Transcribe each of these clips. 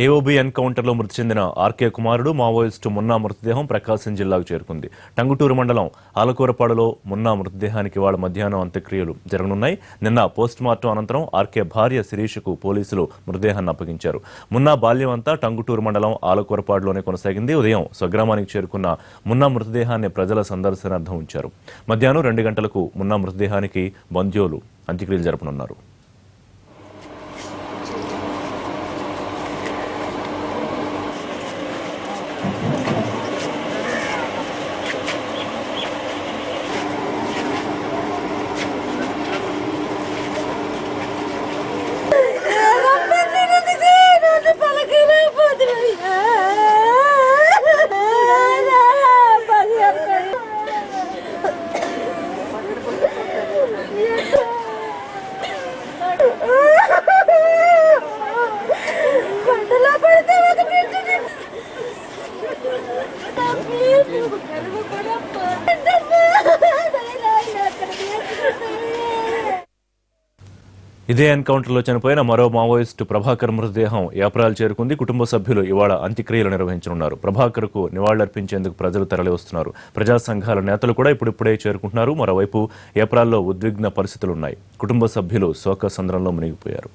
AOB ఎన్కౌంటర్లో మృతి చెందిన ఆర్కే కుమారుడు మావోయిస్టు మున్నా మృతదేహం ప్రకాశం జిల్లాకు చేరుకుంది. టంగుటూరు మండలం ఆలకూరపాడులో మున్నా మృతదేహానికి ఇవాళ మధ్యాహ్నం అంత్యక్రియలు జరగనున్నాయి. నిన్న పోస్టుమార్టం అనంతరం ఆర్కే భార్య శిరీషకు పోలీసులు మృతదేహాన్ని అప్పగించారు. మున్నా బాల్యం అంతా టంగుటూరు మండలం ఆలకూరపాడులోనే కొనసాగింది. ఉదయం స్వగ్రామానికి చేరుకున్న మున్నా మృతదేహాన్ని ప్రజల సందర్శనార్థం ఉంచారు. మధ్యాహ్నం 2 గంటలకు మున్నా మృతదేహానికి బంద్యోలు అంత్యక్రియలు జరపనున్నారు. ఇదే ఎన్కౌంటర్లో చనిపోయిన మరో మావోయిస్టు ప్రభాకర్ మృతదేహం ఏప్రాల్ చేరుకుంది. కుటుంబ సభ్యులు ఇవాళ అంత్యక్రియలు నిర్వహించనున్నారు. ప్రభాకర్కు నివాళులర్పించేందుకు ప్రజలు తరలివస్తున్నారు. ప్రజా సంఘాల నేతలు కూడా ఇప్పుడిప్పుడే చేరుకుంటున్నారు. మరోవైపు ఏప్రాల్లో ఉద్విగ్న పరిస్థితులున్నాయి. కుటుంబ సభ్యులు శోక సంద్రంలో మునిగిపోయారు.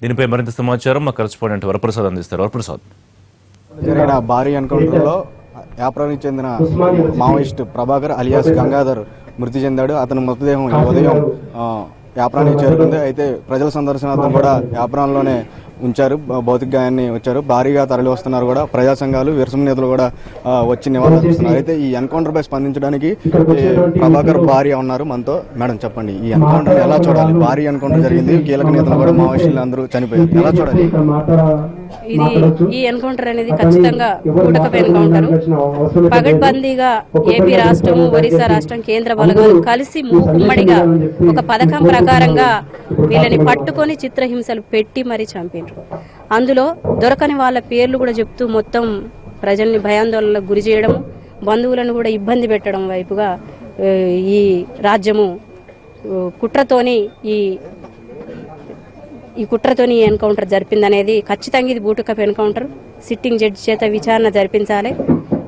దీనిపై మరింత సమాచారం మా కరెస్పాండెంట్ వరప్రసాద్ అందిస్తారు. వరప్రసాద్, జరిగిన భారీ ఎన్కౌంటర్లో యాప్రానికి చెందిన మావోయిస్టు ప్రభాకర్ అలియాస్ గంగాధర్ మృతి చెందాడు. అతని మృతదేహం ఉదయం యాప్రానికి చేరుకుంది. అయితే ప్రజల సందర్శనార్థం కూడా యాప్రాన్లోనే ఉంచారు. భౌతిక గాయాన్ని వచ్చారు. భారీగా తరలి వస్తున్నారు కూడా ప్రజా సంఘాలు, విరసమ నేతలు కూడా వచ్చి నివాళులర్పిస్తున్నారు. అయితే ఈ ఎన్కౌంటర్ పై స్పందించడానికి ప్రభాకర్ భార్య ఉన్నారు మనతో. మేడం, చెప్పండి, ఈ ఎన్కౌంటర్ ఎలా చూడాలి? భారీ ఎన్కౌంటర్ జరిగింది, కీలక నేతలు కూడా మావోయిస్టులు అందరూ చనిపోయారు, ఎలా చూడాలి? ఈ ఎన్కౌంటర్ అనేది ఖచ్చితంగా కూటకపు ఎన్కౌంటర్. పగడ్బందీగా ఏపీ రాష్ట్రం, ఒరిస్సా రాష్ట్రం, కేంద్ర బలగాలు కలిసి ఉమ్మడిగా ఒక పథకం ప్రకారంగా వీళ్ళని పట్టుకొని చిత్రహింసలు పెట్టి మరీ చంపారు. అందులో దొరకని వాళ్ళ పేర్లు కూడా చెప్తూ మొత్తం ప్రజల్ని భయాందోళనలకు గురి చేయడం, బంధువులను కూడా ఇబ్బంది పెట్టడం వైపుగా ఈ రాజ్యము కుట్రతోని ఈ ఎన్కౌంటర్ జరిపిందనేది ఖచ్చితంగా ఇది బూటుకప్ ఎన్కౌంటర్. సిట్టింగ్ జడ్జి చేత విచారణ జరిపించాలి.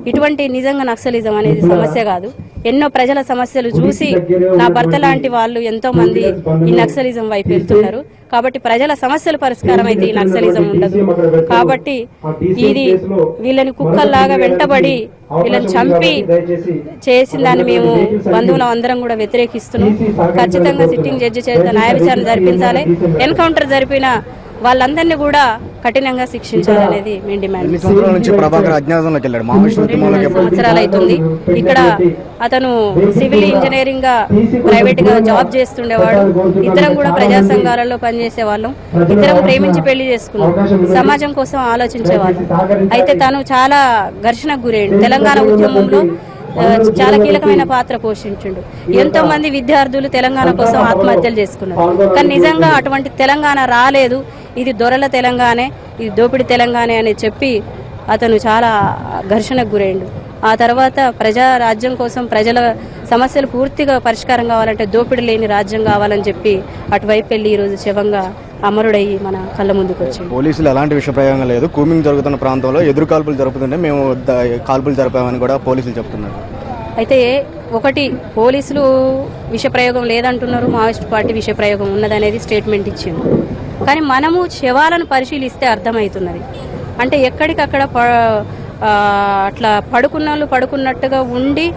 ఇటువంటి నిజంగా నక్సలిజం అనేది సమస్య కాదు. ఎన్నో ప్రజల సమస్యలు చూసి నా భర్త లాంటి వాళ్ళు ఎంతో మంది ఈ నక్సలిజం వైపు వెళ్తున్నారు. కాబట్టి ప్రజల సమస్యలు పరిష్కారం అయితే ఈ నక్సలిజం ఉండదు. కాబట్టి ఇది వీళ్ళని కుక్కల్లాగా వెంటబడి వీళ్ళని చంపి చేసిన దాన్ని మేము బంధువులం అందరం కూడా వ్యతిరేకిస్తున్నాం. ఖచ్చితంగా సిట్టింగ్ జడ్జి చేత న్యాయ విచారణ జరిపించాలి. ఎన్కౌంటర్ జరిపిన వాళ్ళందరినీ కూడా కఠినంగా శిక్షించాలనేది మేము డిమాండ్ సంవత్సరాలు అవుతుంది. ఇక్కడ అతను సివిల్ ఇంజనీరింగ్ గా ప్రైవేట్ గా జాబ్ చేస్తుండేవాడు. ఇద్దరం కూడా ప్రజా సంఘాలలో పనిచేసే వాళ్ళం. ఇద్దరం ప్రేమించి పెళ్లి చేసుకున్నాం. సమాజం కోసం ఆలోచించేవాళ్ళం. అయితే తను చాలా ఘర్షణకు గురయ్యాడు. తెలంగాణ ఉద్యమంలో చాలా కీలకమైన పాత్ర పోషించిండు. ఎంతో మంది విద్యార్థులు తెలంగాణ కోసం ఆత్మహత్యలు చేసుకున్నారు. కానీ నిజంగా అటువంటి తెలంగాణ రాలేదు. ఇది దొరల తెలంగాణే, ఇది దోపిడి తెలంగాణ అని చెప్పి అతను చాలా ఘర్షణకు గురైండు. ఆ తర్వాత ప్రజా రాజ్యం కోసం ప్రజల సమస్యలు పూర్తిగా పరిష్కారం కావాలంటే దోపిడి లేని రాజ్యం కావాలని చెప్పి అటువైపు వెళ్ళి ఈరోజు శవంగా అమరుడయ్యి మన కళ్ళ ముందుకు వచ్చింది. పోలీసులు ఎలాంటి విష ప్రయోగం లేదు. కూమింగ్ జరుగుతున్న ప్రాంతంలో ఎదురు కాల్పులు జరుపుతుంటే మేము కాల్పులు జరిపామని కూడా పోలీసులు చెప్తున్నారు. అయితే ఒకటి పోలీసులు విష ప్రయోగం లేదంటున్నారు, మావోయిస్ట్ పార్టీ విష ప్రయోగం ఉన్నదనేది స్టేట్మెంట్ ఇచ్చింది. కానీ మనము శవాలను పరిశీలిస్తే అర్థమవుతున్నది. అంటే ఎక్కడికక్కడ అట్లా పడుకున్నట్టుగా ఉండి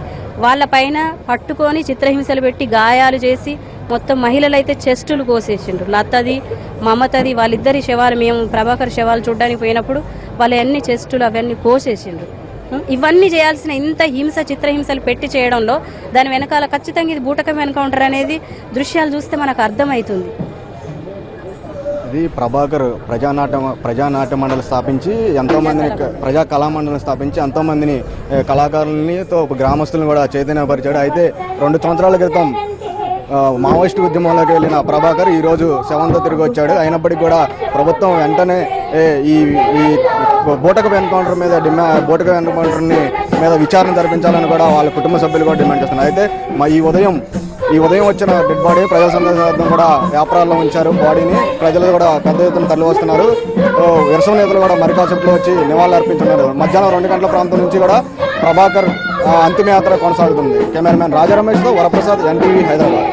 వాళ్ళపైన పట్టుకొని చిత్రహింసలు పెట్టి గాయాలు చేసి మొత్తం మహిళలు అయితే చెస్టులు కోసేసిండ్రు. లతది మమతది వాళ్ళిద్దరి శవాలు, మేము ప్రభాకర్ శవాలు చూడడానికి పోయినప్పుడు వాళ్ళు అన్ని చెస్టులు అవన్నీ కోసేసిండ్రు. ఇవన్నీ చేయాల్సిన ఇంత చిత్రహింసలు పెట్టి చేయడంలో దాని వెనకాల ఖచ్చితంగా ఇది బూటకం ఎన్కౌంటర్ అనేది దృశ్యాలు చూస్తే మనకు అర్థమవుతుంది. ఇది ప్రభాకర్ ప్రజానాట్య మండలి స్థాపించి ఎంతోమందిని, ప్రజా కళామండలిని స్థాపించి ఎంతోమందిని కళాకారులని గ్రామస్తులను కూడా చైతన్యపరిచాడు. అయితే 2 సంవత్సరాల క్రితం మావోయిస్ట్ ఉద్యమంలోకి వెళ్ళిన ప్రభాకర్ ఈరోజు శవంతో తిరిగి వచ్చాడు. అయినప్పటికీ కూడా ప్రభుత్వం వెంటనే ఈ బూటకపు ఎన్కౌంటర్ మీద విచారణ జరిపించాలని కూడా వాళ్ళ కుటుంబ సభ్యులు కూడా డిమాండ్ చేస్తున్నారు. అయితే ఈ ఉదయం వచ్చిన డెడ్ బాడీ ప్రజా సందర్శనార్థం కూడా వ్యాపారాల్లో ఉంచారు. బాడీని ప్రజలు కూడా పెద్ద ఎత్తున తరలి వస్తున్నారు. విరసన నేతలు కూడా మరికాసేపులో వచ్చి నివాళులు అర్పించున్నారు. మధ్యాహ్నం 2 గంటల ప్రాంతం నుంచి కూడా ప్రభాకర్ అంతిమయాత్ర కొనసాగుతుంది. కెమెరామెన్ రాజా రమేష్తో వరప్రసాద్, NTV, హైదరాబాద్.